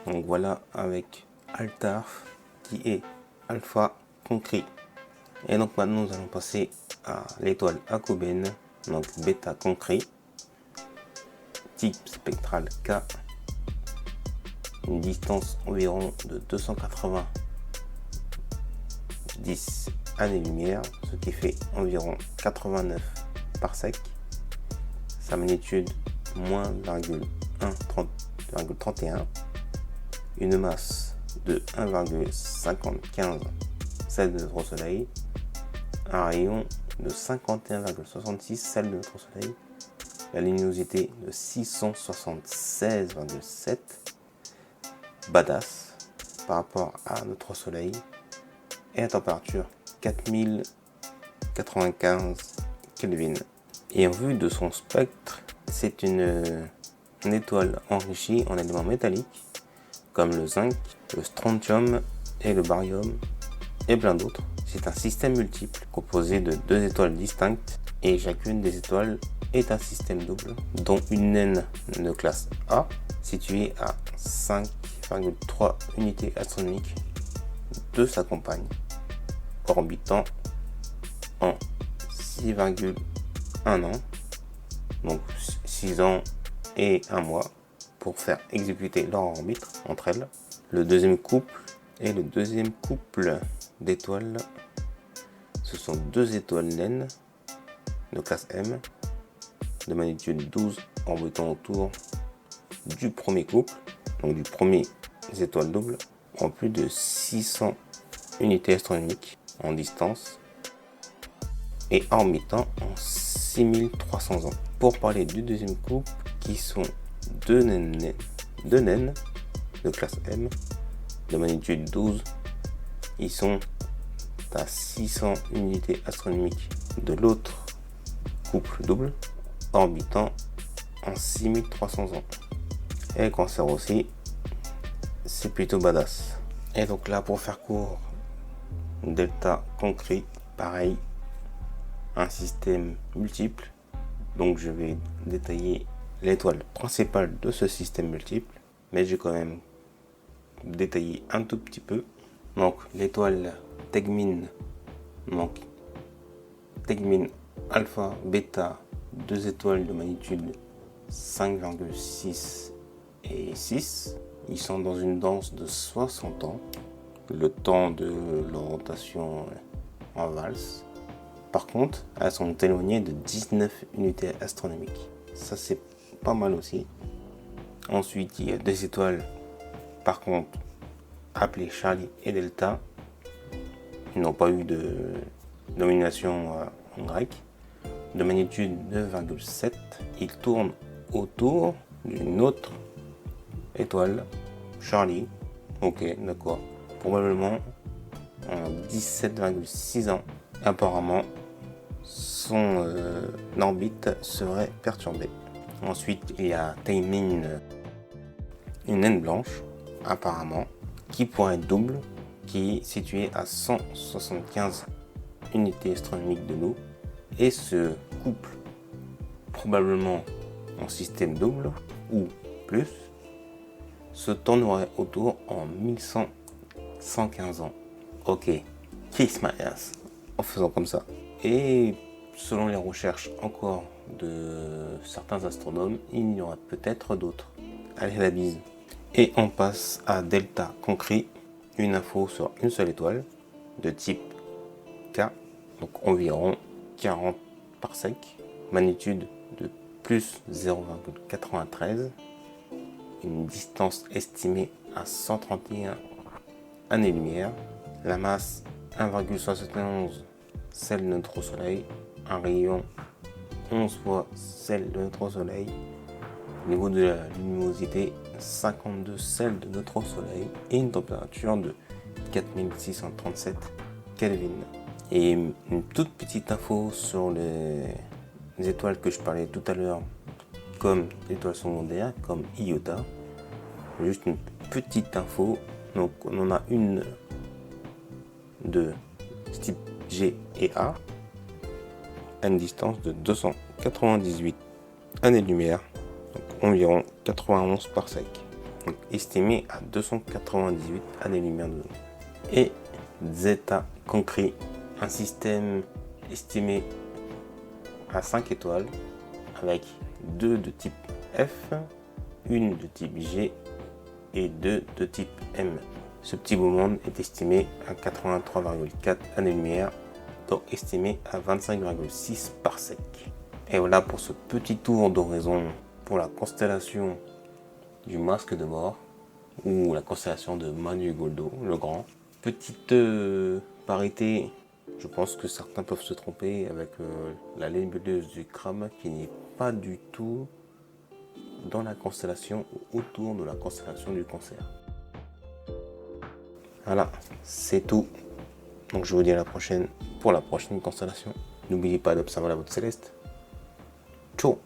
Donc voilà avec Altar qui est Alpha Concret. Et donc maintenant nous allons passer à l'étoile Acobène, donc Bêta Concret, type spectral K, une distance environ de 290 années-lumière, ce qui fait environ 89 parsecs. Sa magnitude moins 1,31, une masse de 1,55 celle de notre Soleil, un rayon de 51,66 celle de notre Soleil, la luminosité de 676,7, badass par rapport à notre Soleil, et la température 4095 Kelvin. Et en vue de son spectre, c'est une étoile enrichie en éléments métalliques comme le zinc, le strontium et le barium et plein d'autres. C'est un système multiple composé de deux étoiles distinctes et chacune des étoiles est un système double, dont une naine de classe A située à 5,3 unités astronomiques de sa compagne, orbitant en 6,1 ans, donc 6 ans et 1 mois, pour faire exécuter leur orbite entre elles. Le deuxième couple et le deuxième couple d'étoiles, ce sont deux étoiles naines de classe M, de magnitude 12, orbitant autour du premier couple, donc du premier étoile double, en plus de 600 unités astronomiques en distance et orbitant en 6300 ans. Pour parler du deuxième couple, qui sont deux naines de classe M, de magnitude 12, ils sont à 600 unités astronomiques de l'autre couple double, orbitant en 6300 ans. Et le cancer aussi, c'est plutôt badass. Et donc là, pour faire court, Delta Concret, pareil, un système multiple. Donc je vais détailler l'étoile principale de ce système multiple, mais je vais quand même détailler un tout petit peu. Donc l'étoile Tegmin, donc Tegmin alpha, bêta, deux étoiles de magnitude 5,6 et 6. Ils sont dans une danse de 60 ans, le temps de leur rotation en valse. Par contre, elles sont éloignées de 19 unités astronomiques. Ça, c'est pas mal aussi. Ensuite, il y a deux étoiles, par contre, appelées Charlie et Delta. Ils n'ont pas eu de nomination en grec. De magnitude 9,7. Ils tournent autour d'une autre étoile, Charlie. Ok, d'accord. Probablement en 17,6 ans. Apparemment, son orbite serait perturbée. Ensuite, il y a Taimin, une naine blanche, apparemment, qui pourrait être double, qui est située à 175 unités astronomiques de nous, et ce couple, probablement en système double, ou plus, se tournerait autour en 1115 ans. Ok, kiss my ass, en faisant comme ça. Et selon les recherches encore de certains astronomes, il y aura peut-être d'autres. Allez, la bise. Et on passe à Delta Concret, une info sur une seule étoile, de type K, donc environ 40 parsecs, magnitude de plus 0,93, une distance estimée à 131 années-lumière, la masse 1,71 celle de notre Soleil, un rayon 11 fois celle de notre Soleil, au niveau de la luminosité 52 celle de notre Soleil et une température de 4637 Kelvin. Et une toute petite info sur les étoiles que je parlais tout à l'heure, comme étoiles secondaires, comme Iota. Juste une petite info. Donc on en a une de type G et A à une distance de 298 années-lumière, donc environ 91 parsecs. donc estimé à 298 années-lumière de nous. Et Zeta Cancri, un système estimé à 5 étoiles avec 2 de type F, une de type G et 2 de type M. Ce petit beau monde est estimé à 83,4 années-lumière, donc estimé à 25,6 parsecs. Et voilà pour ce petit tour d'horizon pour la constellation du Masque de Mort, ou la constellation de Manu Goldo, le Grand. Petite parité, je pense que certains peuvent se tromper avec la nébuleuse du Cram qui n'est pas du tout dans la constellation ou autour de la constellation du Cancer. Voilà, c'est tout. Donc je vous dis à la prochaine pour la prochaine constellation. N'oubliez pas d'observer la voûte céleste. Ciao.